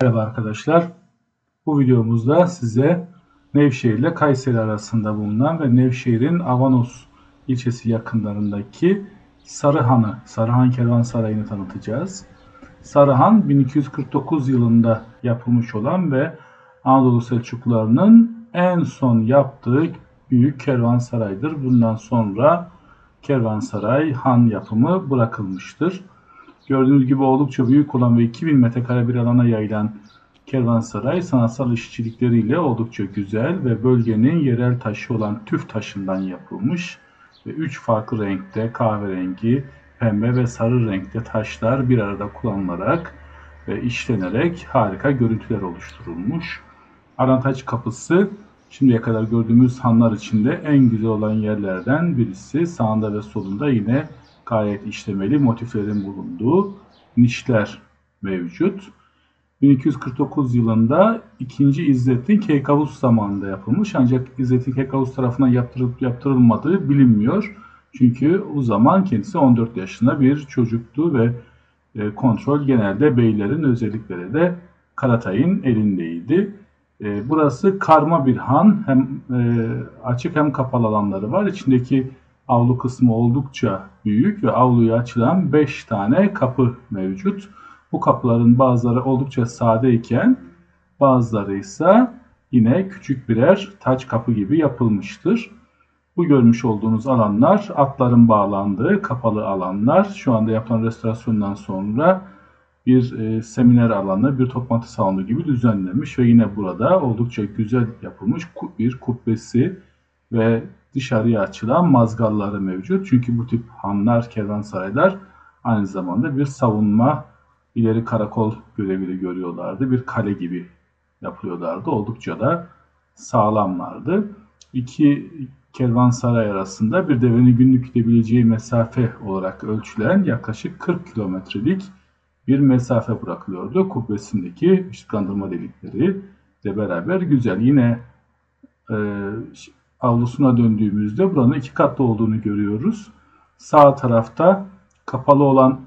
Merhaba arkadaşlar. Bu videomuzda size Nevşehir ile Kayseri arasında bulunan ve Nevşehir'in Avanos ilçesi yakınlarındaki Sarıhan Kervansarayı'nı tanıtacağız. Sarıhan 1249 yılında yapılmış olan ve Anadolu Selçuklularının en son yaptığı büyük kervansaraydır. Bundan sonra kervansaray han yapımı bırakılmıştır. Gördüğünüz gibi oldukça büyük olan ve 2000 metrekare bir alana yayılan kervansaray sanatsal işçilikleriyle oldukça güzel ve bölgenin yerel taşı olan tüf taşından yapılmış ve 3 farklı renkte kahverengi, pembe ve sarı renkte taşlar bir arada kullanılarak ve işlenerek harika görüntüler oluşturulmuş. Arantaç kapısı şimdiye kadar gördüğümüz hanlar içinde en güzel olan yerlerden birisi. Sağında ve solunda yine gayet işlemeli motiflerin bulunduğu nişler mevcut. 1249 yılında 2. İzzettin Keykavus zamanında yapılmış, ancak İzzettin Keykavus tarafından yaptırılıp yaptırılmadığı bilinmiyor. Çünkü o zaman kendisi 14 yaşında bir çocuktu ve kontrol genelde beylerin, özellikle de Karatay'ın elindeydi. Burası karma bir han, hem açık hem kapalı alanları var. İçindeki avlu kısmı oldukça büyük ve avluya açılan 5 tane kapı mevcut. Bu kapıların bazıları oldukça sade iken bazıları ise yine küçük birer taç kapı gibi yapılmıştır. Bu görmüş olduğunuz alanlar atların bağlandığı kapalı alanlar. Şu anda yapılan restorasyondan sonra bir seminer alanı, bir toplantı salonu gibi düzenlenmiş ve yine burada oldukça güzel yapılmış bir kubbesi ve dışarıya açılan mazgalları mevcut. Çünkü bu tip hanlar, kervansaraylar aynı zamanda bir savunma, ileri karakol görevini görüyorlardı. Bir kale gibi yapılıyorlardı. Oldukça da sağlamlardı. İki kervansaray arasında bir devenin günlük gidebileceği mesafe olarak ölçülen yaklaşık 40 kilometrelik bir mesafe bırakılıyordu. Kubbesindeki ışıklandırma delikleri de beraber güzel. Yine e, avlusuna döndüğümüzde buranın 2 katlı olduğunu görüyoruz. Sağ tarafta kapalı olan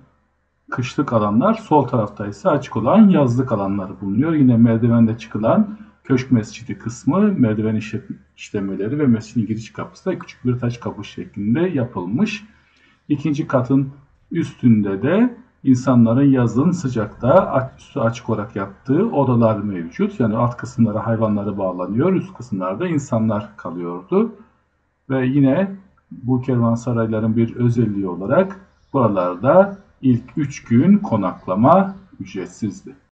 kışlık alanlar, sol tarafta ise açık olan yazlık alanlar bulunuyor. Yine merdivende çıkılan köşk mescidi kısmı, merdiven işlemeleri ve mescidin giriş kapısı da küçük bir taş kapı şeklinde yapılmış. İkinci katın üstünde de insanların yazın sıcakta üstü açık olarak yattığı odalar mevcut. Yani alt kısımlara hayvanları bağlanıyor, üst kısımlarda insanlar kalıyordu. Ve yine bu kervansarayların bir özelliği olarak buralarda ilk 3 gün konaklama ücretsizdi.